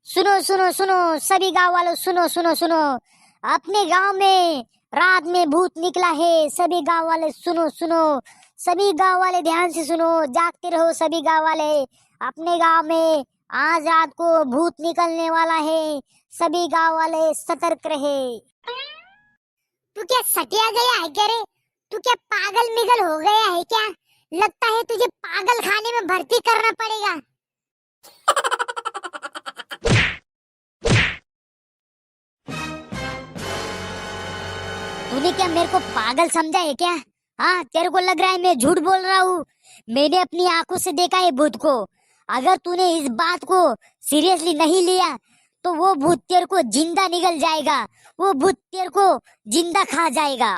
सुनो सुनो सुनो सभी गांव वालों, सुनो सुनो सुनो। अपने गांव में रात में भूत निकला है। सभी गांव वाले सुनो सुनो। सभी गांव वाले ध्यान से सुनो, जागते रहो सभी गांव वाले। अपने गांव में आज रात को भूत निकलने वाला है। सभी गांव वाले सतर्क रहे। तू क्या सटिया गया है क्या रे? तू क्या पागल मिगल हो गया है क्या? लगता है तुझे पागल खाने में भर्ती करना पड़ेगा। तूने क्या मेरे को पागल समझा है क्या? हाँ, तेरे को लग रहा है मैं झूठ बोल रहा हूँ? मैंने अपनी आंखों से देखा है भूत को। अगर तूने इस बात को सीरियसली नहीं लिया तो वो भूत तेरे को जिंदा निकल जाएगा। वो भूत तेरे को जिंदा खा जाएगा।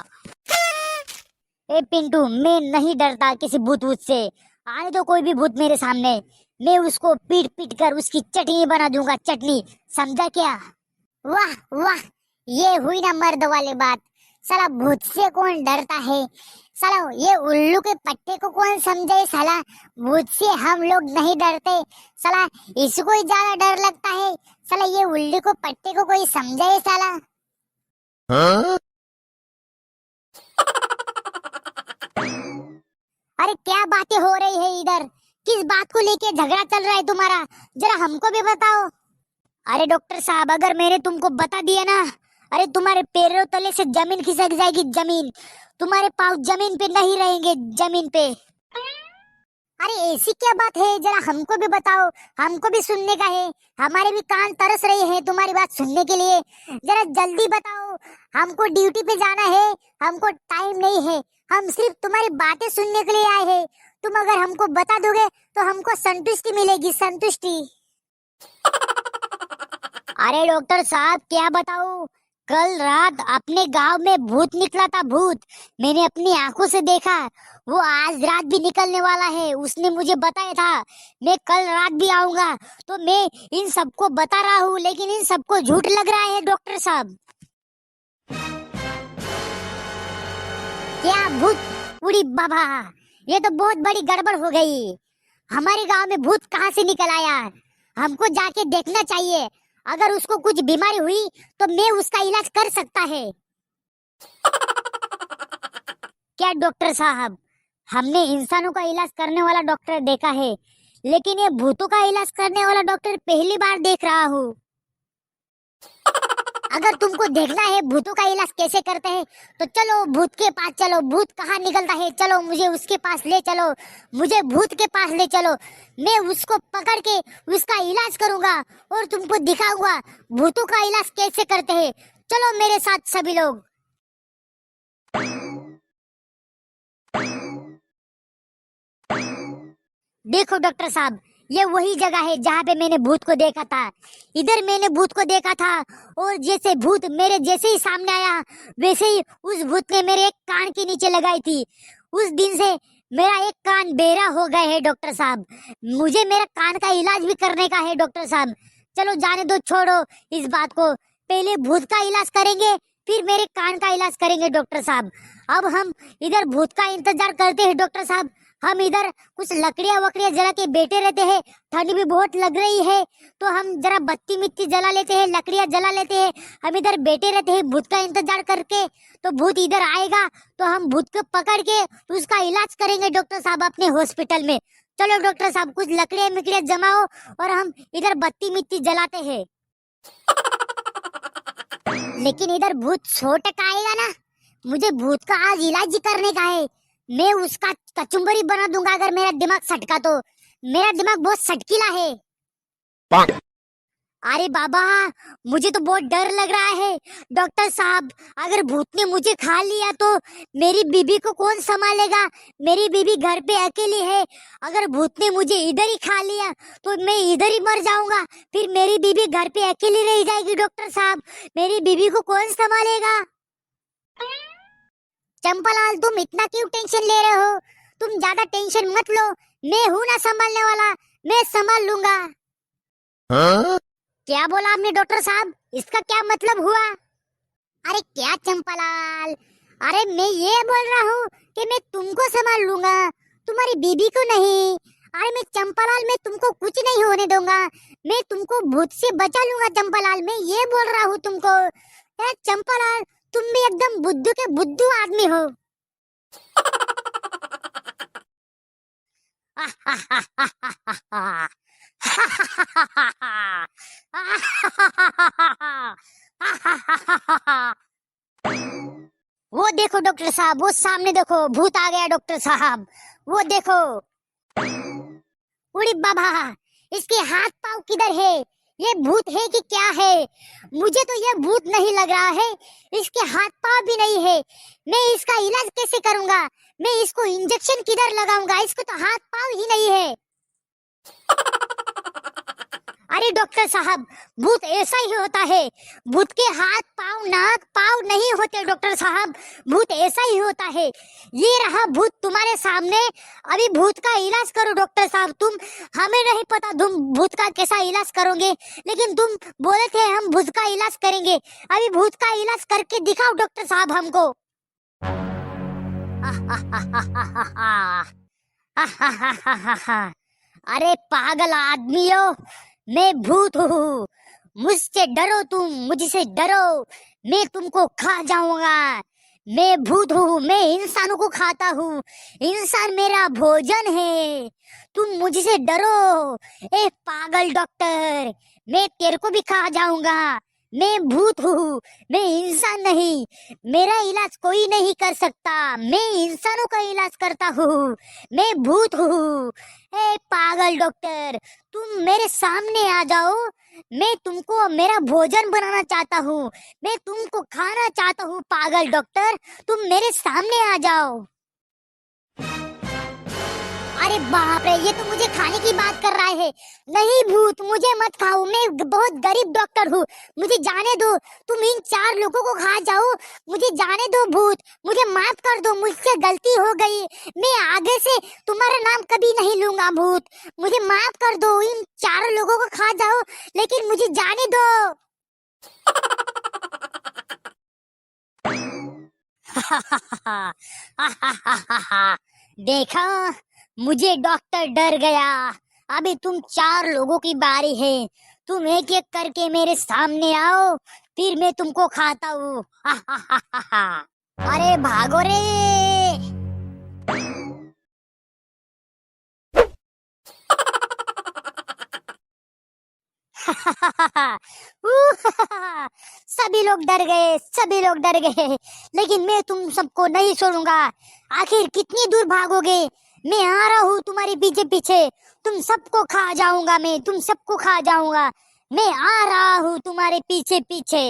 ए पिंटू, मैं नहीं डरता किसी भूत वूत से। आए तो कोई भी भूत मेरे सामने, मैं उसको पीट पीट कर उसकी चटनी बना दूंगा, चटनी। समझा क्या? वाह वाह, ये हुई ना मर्द वाली बात। साला भूत से कौन डरता है? साला ये उल्लू के पट्टे को कौन समझे? साला भूत से हम लोग नहीं डरते। साला इसको ही ज्यादा डर लगता है। साला ये उल्लू को पट्टे को कोई समझे साला? हाँ? अरे क्या बातें हो रही है इधर? किस बात को लेके झगड़ा चल रहा है तुम्हारा? जरा हमको भी बताओ। अरे डॉक्टर साहब, अगर मैंने तुमको बता दिया ना, अरे तुम्हारे पैरों तले से जमीन खिसक जाएगी, जमीन। तुम्हारे पाँव जमीन पे नहीं रहेंगे, जमीन पे। अरे ऐसी क्या बात है? जरा हमको भी बताओ, हमको भी सुनने का है। हमारे भी कान तरस रहे हैं तुम्हारी बात सुनने के लिए। जरा जल्दी बताओ, हमको ड्यूटी पे जाना है, हमको टाइम नहीं है। हम सिर्फ तुम्हारी बातें सुनने के लिए आए हैं। तुम अगर हमको बता दोगे तो हमको संतुष्टि मिलेगी, संतुष्टि। अरे डॉक्टर साहब, क्या बताऊं? कल रात अपने गांव में भूत निकला था, भूत। मैंने अपनी आंखों से देखा। वो आज रात भी निकलने वाला है। उसने मुझे बताया था मैं कल रात भी आऊंगा। तो मैं इन सबको बता रहा हूँ, लेकिन इन सबको झूठ लग रहा है डॉक्टर साहब। क्या भूत? उड़ी बाबा, ये तो बहुत बड़ी गड़बड़ हो गई। हमारे गांव में भूत कहाँ से निकल आया? हमको जाके देखना चाहिए। अगर उसको कुछ बीमारी हुई तो मैं उसका इलाज कर सकता है। क्या डॉक्टर साहब, हमने इंसानों का इलाज करने वाला डॉक्टर देखा है, लेकिन ये भूतों का इलाज करने वाला डॉक्टर पहली बार देख रहा हूँ। अगर तुमको देखना है भूतों का इलाज कैसे करते हैं तो चलो भूत के पास चलो। भूत कहाँ निकलता है, चलो मुझे उसके पास ले चलो। मुझे भूत के पास ले चलो। मैं उसको पकड़ के उसका इलाज करूंगा और तुमको दिखाऊंगा भूतों का इलाज कैसे करते हैं। चलो मेरे साथ सभी लोग। देखो डॉक्टर साहब, ये वही जगह है जहाँ पे मैंने भूत को देखा था। इधर मैंने भूत को देखा था, और जैसे भूत मेरे जैसे ही सामने आया, वैसे ही उस भूत ने मेरे एक कान के नीचे लगाई थी। उस दिन से मेरा एक कान बेरा हो गया है डॉक्टर साहब। मुझे मेरा कान का इलाज भी करने का है डॉक्टर साहब। चलो जाने दो, छोड़ो इस बात को। पहले भूत का इलाज करेंगे, फिर मेरे कान का इलाज करेंगे डॉक्टर साहब। अब हम इधर भूत का इंतजार करते हैं डॉक्टर साहब। हम इधर कुछ लकड़ियां वकड़ियां जला के बैठे रहते हैं। ठंड भी बहुत लग रही है, तो हम जरा बत्ती मित्ती जला लेते हैं, लकड़ियां जला लेते हैं। हम इधर बैठे रहते हैं भूत का इंतजार करके। तो भूत इधर आएगा तो हम भूत को पकड़ के उसका इलाज करेंगे डॉक्टर साहब अपने हॉस्पिटल में। चलो डॉक्टर साहब, कुछ लकड़ियां मिकड़ियां जमाओ और हम इधर बत्ती मित्ती जलाते हैं। लेकिन इधर भूत सो टक आएगा ना? मुझे भूत का आज इलाज ही करने का है। मैं उसका कचुम्बरी बना दूंगा अगर मेरा दिमाग सटका तो। मेरा दिमाग बहुत सटकीला है। अरे बाबा, मुझे तो बहुत डर लग रहा है डॉक्टर साहब। अगर भूत ने मुझे खा लिया तो मेरी बीबी को कौन संभालेगा? मेरी बीबी घर पे अकेली है। अगर भूत ने मुझे इधर ही खा लिया तो मैं इधर ही मर जाऊंगा। फिर मेरी बीबी घर पे अकेली रह जाएगी डॉक्टर साहब। मेरी बीबी को कौन संभालेगा? चंपालाल, तुम इतना क्यों टेंशन ले रहे हो? तुम ज्यादा टेंशन मत लो। मैं हूं ना संभालने वाला, मैं संभाल लूंगा। हाँ? क्या बोला आपने डॉक्टर साहब? इसका क्या मतलब हुआ? अरे क्या चंपालाल, अरे मैं ये बोल रहा हूँ कि मैं तुमको संभाल लूंगा, तुम्हारी बीबी को नहीं। अरे मैं चंपालाल, मैं तुमको कुछ नहीं होने दूंगा, मैं तुमको भूत से बचा लूंगा चंपालाल, मैं ये बोल रहा हूँ तुमको। यार चंपालाल, तुम भी एकदम बुद्धू के बुद्धू आदमी हो। वो देखो डॉक्टर साहब, वो सामने देखो, भूत आ गया डॉक्टर साहब, वो देखो। उड़ी बाबा, इसके हाथ पांव किधर है? ये भूत है कि क्या है? मुझे तो ये भूत नहीं लग रहा है, इसके हाथ पांव भी नहीं है। मैं इसका इलाज कैसे करूंगा? मैं इसको इंजेक्शन किधर लगाऊंगा? इसको तो हाथ पांव ही नहीं है। अरे डॉक्टर साहब, भूत ऐसा ही होता है, भूत के हाथ पाँव नाक पाँव नहीं होते डॉक्टर साहब, भूत ऐसा ही होता है। ये रहा भूत तुम्हारे सामने, अभी भूत का इलाज करो डॉक्टर साहब तुम। हमें नहीं पता तुम भूत का कैसा इलाज करोगे, लेकिन तुम बोले थे हम भूत का इलाज करेंगे, अभी भूत का इलाज करके दिखाओ डॉक्टर साहब हमको। अरे पागल आदमियों, मैं भूत हूँ, मुझसे डरो, तुम मुझसे डरो, मैं तुमको खा जाऊंगा। मैं भूत हूँ, मैं इंसानों को खाता हूँ, इंसान मेरा भोजन है, तुम मुझसे डरो। ए पागल डॉक्टर, मैं तेरे को भी खा जाऊंगा। मैं भूत हूँ, मैं इंसान नहीं, मेरा इलाज कोई नहीं कर सकता, मैं इंसानों का इलाज करता हूँ, मैं भूत हूँ। ए पागल डॉक्टर, तुम मेरे सामने आ जाओ, मैं तुमको मेरा भोजन बनाना चाहता हूँ, मैं तुमको खाना चाहता हूँ। पागल डॉक्टर, तुम मेरे सामने आ जाओ। अरे बाप रे, ये तो मुझे खाने की बात कर रहा है। नहीं भूत, मुझे मत खाओ, मैं बहुत गरीब डॉक्टर हूँ, मुझे जाने दो, तुम इन 4 लोगों को खा जाओ, मुझे जाने दो भूत, मुझे माफ कर दो, मुझसे गलती हो गई, मैं आगे से तुम्हारा नाम कभी नहीं लूंगा भूत, मुझे माफ कर दो, इन 4 लोगों को खा जाओ, लेकिन मुझे जाने दो। देखा, मुझे डॉक्टर डर गया। अभी तुम 4 लोगों की बारी है, तुम एक एक करके मेरे सामने आओ, फिर मैं तुमको खाता हूँ। अरे भागो रे। सभी लोग डर गए, सभी लोग डर गए, लेकिन मैं तुम सबको नहीं छोड़ूंगा। आखिर कितनी दूर भागोगे? मैं आ रहा हूँ तुम्हारे पीछे पीछे, तुम सबको खा जाऊंगा, मैं तुम सबको खा जाऊंगा, मैं आ रहा हूँ तुम्हारे पीछे पीछे।